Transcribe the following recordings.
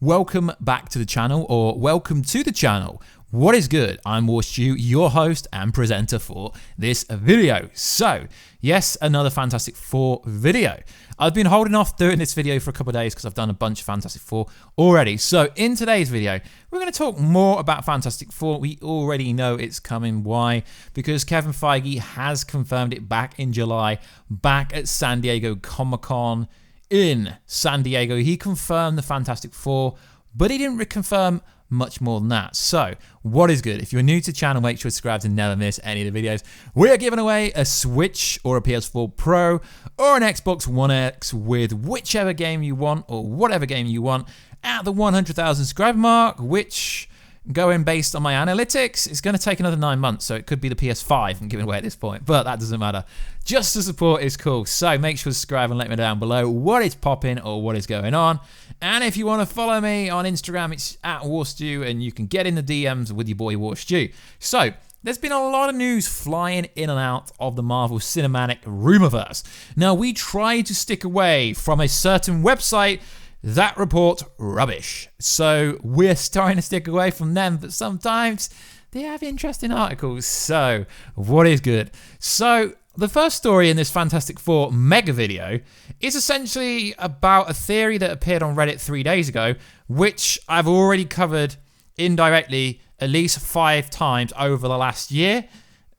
welcome back to the channel, or welcome to the channel. What is good? I'm Warstu, your host and presenter for this video. So, yes, another Fantastic Four video. I've been holding off doing this video for a couple of days because I've done a bunch of Fantastic Four already. So, in today's video, we're going to talk more about Fantastic Four. We already know it's coming. Why? Because Kevin Feige has confirmed it back in July, back at San Diego Comic-Con in San Diego. He confirmed the Fantastic Four, but he didn't reconfirm much more than that. So, what is good? If you're new to the channel, make sure to subscribe to never miss any of the videos. We're giving away a Switch or a PS4 Pro or an Xbox One X with whichever game you want or whatever game you want at the 100,000 subscriber mark, which, going based on my analytics, it's going to take another 9 months, so it could be the PS5 I'm giving away at this point, but that doesn't matter. Just the support is cool, so make sure to subscribe and let me know down below what is popping or what is going on. And if you want to follow me on Instagram, it's at Warstu, and you can get in the DMs with your boy Warstu. So, there's been a lot of news flying in and out of the Marvel Cinematic Rumorverse. Now, we tried to stick away from a certain website that report rubbish. So we're starting to stick away from them, but sometimes they have interesting articles. So what is good? So the first story in this Fantastic Four mega video is essentially about a theory that appeared on Reddit 3 days ago, which I've already covered indirectly at least 5 times over the last year.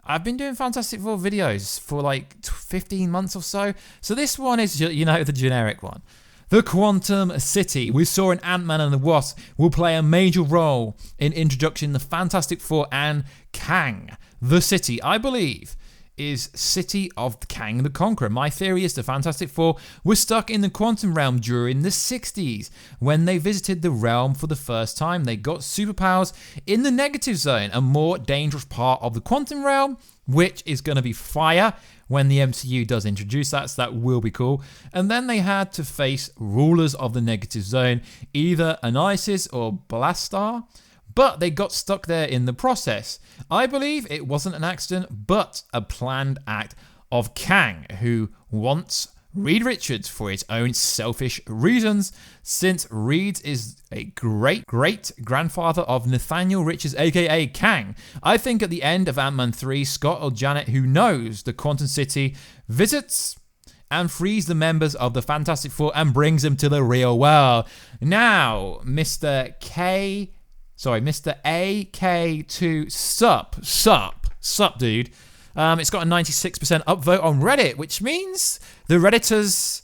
I've been doing Fantastic Four videos for like 15 months or so. So this one is, you know, the generic one. The Quantum City. We saw in Antman and the Wasp will play a major role in introducing the Fantastic Four and Kang. The city, I believe, is City of Kang the Conqueror. My theory is the Fantastic Four were stuck in the quantum realm during the 60s when they visited the realm for the first time. They got superpowers in the negative zone, a more dangerous part of the quantum realm, which is going to be fire when the MCU does introduce that, so that will be cool. And then they had to face rulers of the negative zone, either Anisis or Blastar, but they got stuck there in the process. I believe it wasn't an accident, but a planned act of Kang, who wants Reed Richards for his own selfish reasons, since Reed is a great-great-grandfather of Nathaniel Richards, aka Kang. I think at the end of Ant-Man 3, Scott or Janet, who knows the Quantum City, visits and frees the members of the Fantastic Four and brings them to the real world. Now, Mr. AK2 sup, dude. It's got a 96% upvote on Reddit, which means the Redditors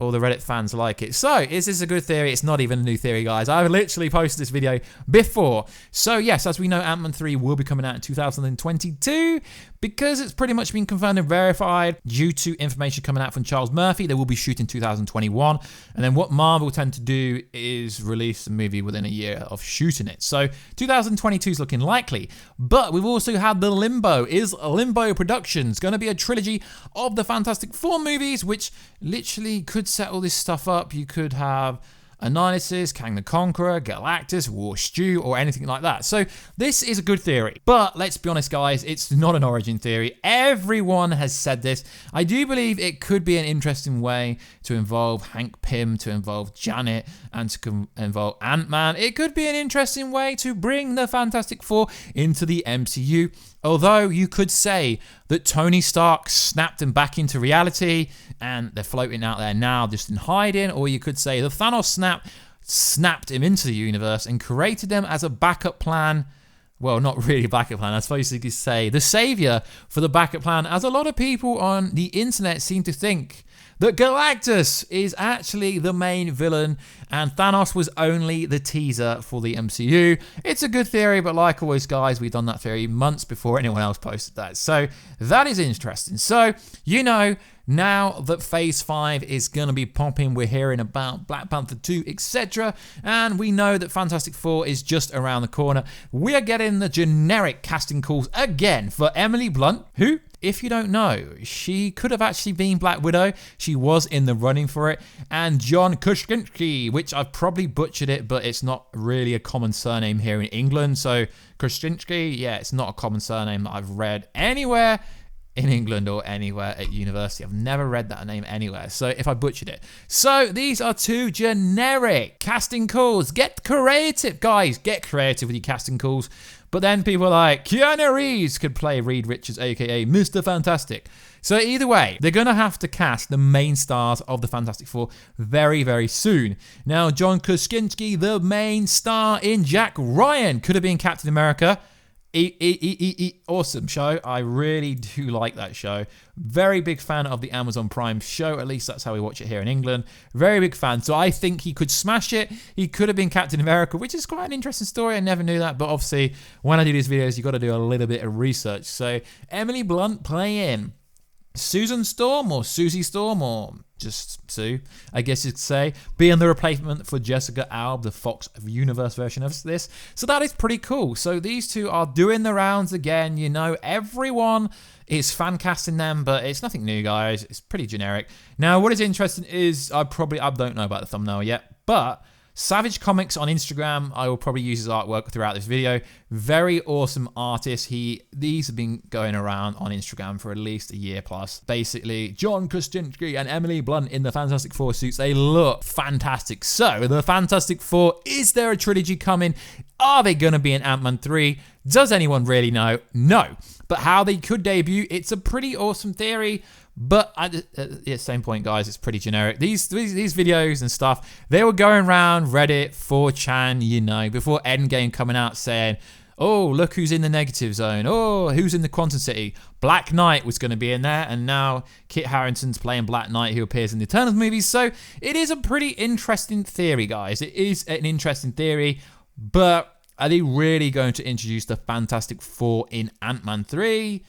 or the Reddit fans like it. So, is this a good theory? It's not even a new theory, guys. I've literally posted this video before. So, yes, as we know, Ant-Man 3 will be coming out in 2022 because it's pretty much been confirmed and verified due to information coming out from Charles Murphy. They will be shooting 2021. And then what Marvel tend to do is release the movie within a year of shooting it. So, 2022 is looking likely. But we've also had the Limbo. Is Limbo Productions going to be a trilogy of the Fantastic Four movies, which literally could settle this stuff up? You could have Anisis, Kang the Conqueror, Galactus, Warstu, or anything like that. So this is a good theory. But let's be honest, guys, it's not an origin theory. Everyone has said this. I do believe it could be an interesting way to involve Hank Pym, to involve Janet, and to involve Ant-Man. It could be an interesting way to bring the Fantastic Four into the MCU. Although you could say that Tony Stark snapped him back into reality and they're floating out there now just in hiding, or you could say the Thanos snapped him into the universe and created them as a backup plan. Well, not really a backup plan. I suppose you could say the savior for the backup plan, as a lot of people on the internet seem to think that Galactus is actually the main villain and Thanos was only the teaser for the MCU. It's a good theory, but like always, guys, we've done that theory months before anyone else posted that. So that is interesting. So, you know, now that Phase 5 is going to be popping, we're hearing about Black Panther 2, etc. And we know that Fantastic Four is just around the corner. We are getting the generic casting calls again for Emily Blunt, who, if you don't know, she could have actually been Black Widow. She was in the running for it. And John Krasinski, which I've probably butchered it, but it's not really a common surname here in England. So Krasinski, yeah, it's not a common surname that I've read anywhere in England or anywhere at university. I've never read that name anywhere, so if I butchered it. So these are two generic casting calls. Get creative, guys. Get creative with your casting calls. But then people like Keanu Reeves could play Reed Richards, aka Mr. Fantastic. So either way, they're going to have to cast the main stars of the Fantastic Four very, very soon. Now, John Krasinski, the main star in Jack Ryan, could have been Captain America. Awesome show. I really do like that show. Very big fan of the Amazon Prime show. At least that's how we watch it here in England. Very big fan. So I think he could smash it. He could have been Captain America, which is quite an interesting story. I never knew that. But obviously, when I do these videos, you've got to do a little bit of research. So Emily Blunt playing Susan Storm or Susie Storm or just Sue, I guess you could say, being the replacement for Jessica Alba, the Fox Universe version of this. So that is pretty cool. So these two are doing the rounds again. You know, everyone is fan casting them, but it's nothing new, guys. It's pretty generic. Now, what is interesting is I don't know about the thumbnail yet, but Savage Comics on Instagram, I will probably use his artwork throughout this video. Very awesome artist. These have been going around on Instagram for at least a year plus. Basically, John Krasinski and Emily Blunt in the Fantastic Four suits. They look fantastic. So, the Fantastic Four, is there a trilogy coming? Are they going to be in Ant-Man 3? Does anyone really know? No. But how they could debut, it's a pretty awesome theory. But at the same point, guys, it's pretty generic. These videos and stuff, they were going around Reddit, 4chan, you know, before EndGame coming out saying, oh, look who's in the negative zone. Oh, who's in the Quantum City? Black Knight was going to be in there, and now Kit Harington's playing Black Knight, who appears in the Eternals movies. So it is a pretty interesting theory, guys. It is an interesting theory, but are they really going to introduce the Fantastic Four in Ant-Man 3?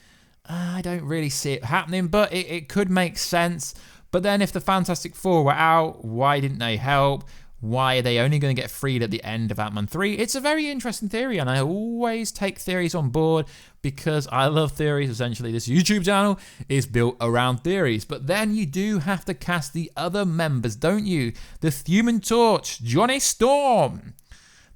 I don't really see it happening, but it could make sense. But then if the Fantastic Four were out, why didn't they help? Why are they only going to get freed at the end of Ant-Man 3? It's a very interesting theory, and I always take theories on board because I love theories. Essentially, this YouTube channel is built around theories. But then you do have to cast the other members, don't you? The Human Torch, Johnny Storm,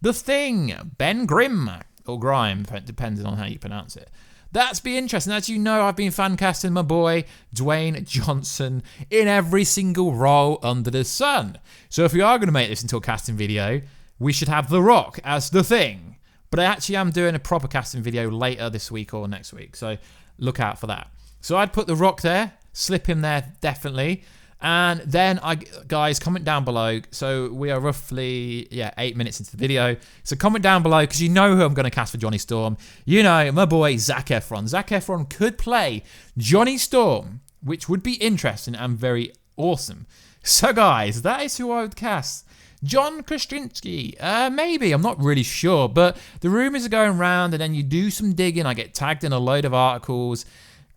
The Thing, Ben Grimm, or Grime, depending on how you pronounce it. That's be interesting. As you know, I've been fan casting my boy Dwayne Johnson in every single role under the sun. So if we are going to make this into a casting video, we should have The Rock as The Thing. But I actually am doing a proper casting video later this week or next week, so look out for that. So I'd put The Rock there, slip him there definitely. And then, guys, comment down below. So we are roughly, 8 minutes into the video. So comment down below, because you know who I'm going to cast for Johnny Storm. You know, my boy, Zac Efron. Zac Efron could play Johnny Storm, which would be interesting and very awesome. So, guys, that is who I would cast. John Krasinski, maybe, I'm not really sure. But the rumors are going around, and then you do some digging. I get tagged in a load of articles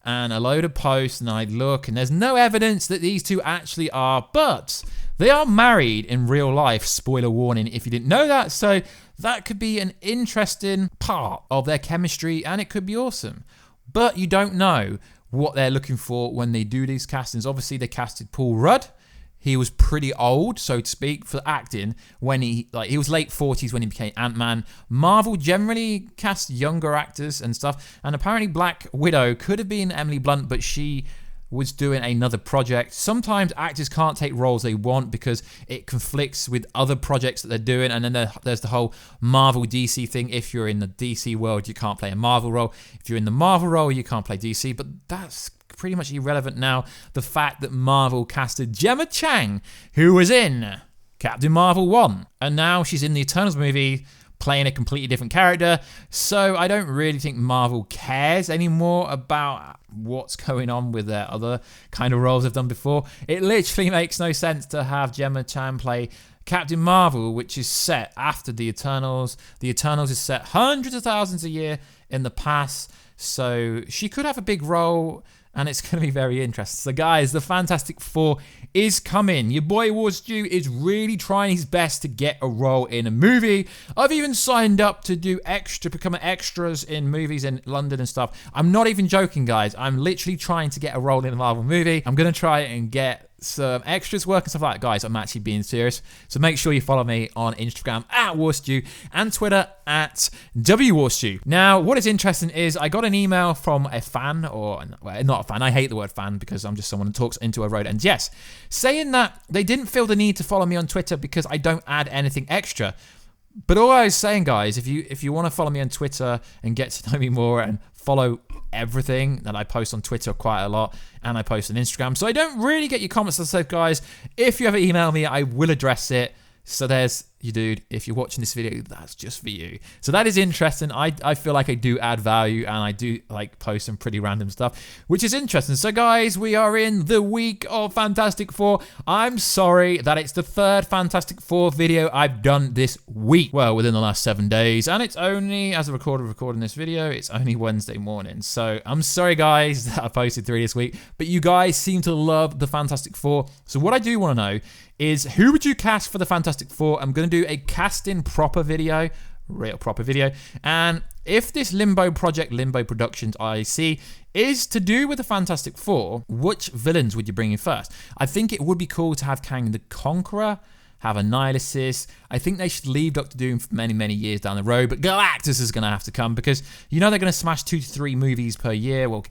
and a load of posts, and I look, and there's no evidence that these two actually are, but they are married in real life. Spoiler warning if you didn't know that. So that could be an interesting part of their chemistry, and it could be awesome. But you don't know what they're looking for when they do these castings. Obviously, they casted Paul Rudd. He was pretty old, so to speak, for acting when he was late 40s when he became Ant-Man. Marvel generally casts younger actors and stuff, and apparently Black Widow could have been Emily Blunt, but she was doing another project. Sometimes actors can't take roles they want because it conflicts with other projects that they're doing, and then there's the whole Marvel DC thing. If you're in the DC world, you can't play a Marvel role. If you're in the Marvel role, you can't play DC, but that's pretty much irrelevant now. The fact that Marvel casted Gemma Chan, who was in Captain Marvel 1, and now she's in the Eternals movie playing a completely different character. So I don't really think Marvel cares anymore about what's going on with their other kind of roles they've done before. It literally makes no sense to have Gemma Chan play Captain Marvel, which is set after the Eternals. The Eternals is set hundreds of thousands a year in the past, so she could have a big role, and it's going to be very interesting. So, guys, the Fantastic Four is coming. Your boy Warstu is really trying his best to get a role in a movie. I've even signed up to become extras in movies in London and stuff. I'm not even joking, guys. I'm literally trying to get a role in a Marvel movie. I'm going to try and get some extras work and stuff like that, guys, I'm actually being serious. So make sure you follow me on Instagram at Warstu and Twitter at WWarstu. Now, what is interesting is I got an email from a fan, or well, not a fan, I hate the word fan because I'm just someone who talks into a road, and yes, saying that they didn't feel the need to follow me on Twitter because I don't add anything extra. But all I was saying, guys, if you want to follow me on Twitter and get to know me more and follow everything that I post on Twitter quite a lot, and I post on Instagram, so I don't really get your comments. I said, guys, if you ever email me, I will address it. So there's you, dude. If you're watching this video, that's just for you. So that is interesting. I feel like I do add value, and I do like post some pretty random stuff, which is interesting. So guys, we are in the week of Fantastic Four. I'm sorry that it's the third Fantastic Four video I've done this week. Well, within the last 7 days, and it's only, as a recording this video, it's only Wednesday morning. So I'm sorry, guys, that I posted 3 this week, but you guys seem to love the Fantastic Four. So what I do want to know is, who would you cast for the Fantastic Four? I'm going to do a casting proper video, real proper video. And if this Limbo Productions IC is to do with the Fantastic Four, which villains would you bring in first? I think it would be cool to have Kang the Conqueror, have Annihilus. I think they should leave Doctor Doom for many, many years down the road, but Galactus is going to have to come because you know they're going to smash 2 to 3 movies per year. Well,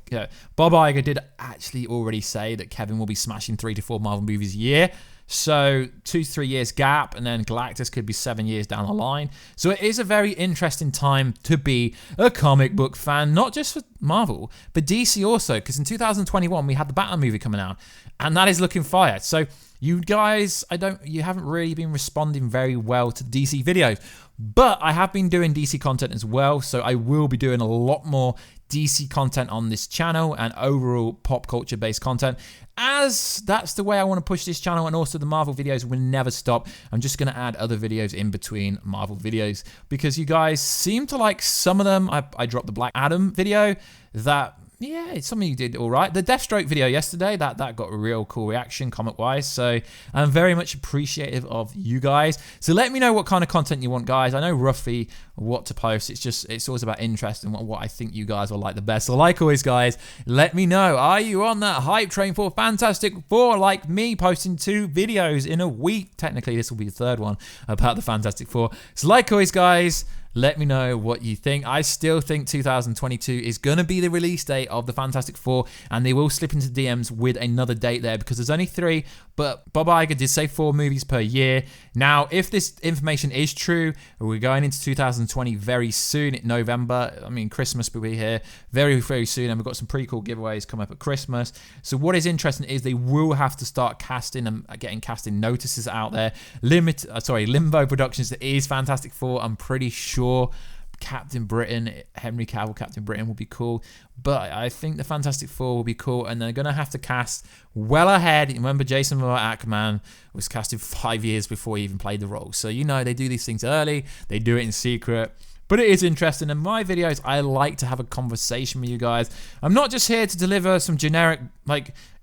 Bob Iger did actually already say that Kevin will be smashing 3 to 4 Marvel movies a year. So 2 to 3 years gap, and then Galactus could be 7 years down the line. So it is a very interesting time to be a comic book fan, not just for Marvel, but DC also, because in 2021 we had the Batman movie coming out, and that is looking fire. So you guys, you haven't really been responding very well to DC videos, but I have been doing DC content as well, so I will be doing a lot more DC content on this channel and overall pop culture based content, as that's the way I want to push this channel. And also the Marvel videos will never stop. I'm just going to add other videos in between Marvel videos because you guys seem to like some of them. I dropped the Black Adam video that, yeah, it's something you did all right. The Deathstroke video yesterday, that got a real cool reaction comment-wise. So I'm very much appreciative of you guys. So let me know what kind of content you want, guys. I know roughly what to post. It's always about interest and what I think you guys will like the best. So like always, guys, let me know. Are you on that hype train for Fantastic Four like me, posting 2 videos in a week? Technically, this will be the 3rd one about the Fantastic Four. So like always, guys, let me know what you think. I still think 2022 is going to be the release date of the Fantastic Four, and they will slip into DMs with another date there because there's only 3, but Bob Iger did say 4 movies per year. Now, if this information is true, we're going into 2020 very soon in November. I mean, Christmas will be here very, very soon, and we've got some pretty cool giveaways coming up at Christmas. So what is interesting is they will have to start casting and getting casting notices out there. Limbo Productions is Fantastic Four. I'm pretty sure Captain Britain, Henry Cavill, Captain Britain will be cool, but I think the Fantastic Four will be cool, and they're going to have to cast well ahead. Remember, Jason Antman was casted 5 years before he even played the role, so you know they do these things early, they do it in secret. But it is interesting. In my videos, I like to have a conversation with you guys. I'm not just here to deliver some generic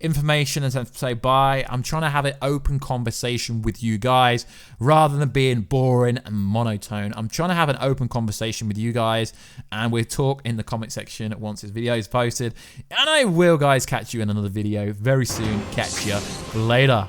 information and say bye. I'm trying to have an open conversation with you guys rather than being boring and monotone. I'm trying to have an open conversation with you guys, and we'll talk in the comment section once this video is posted. And I will, guys, catch you in another video very soon. Catch you later.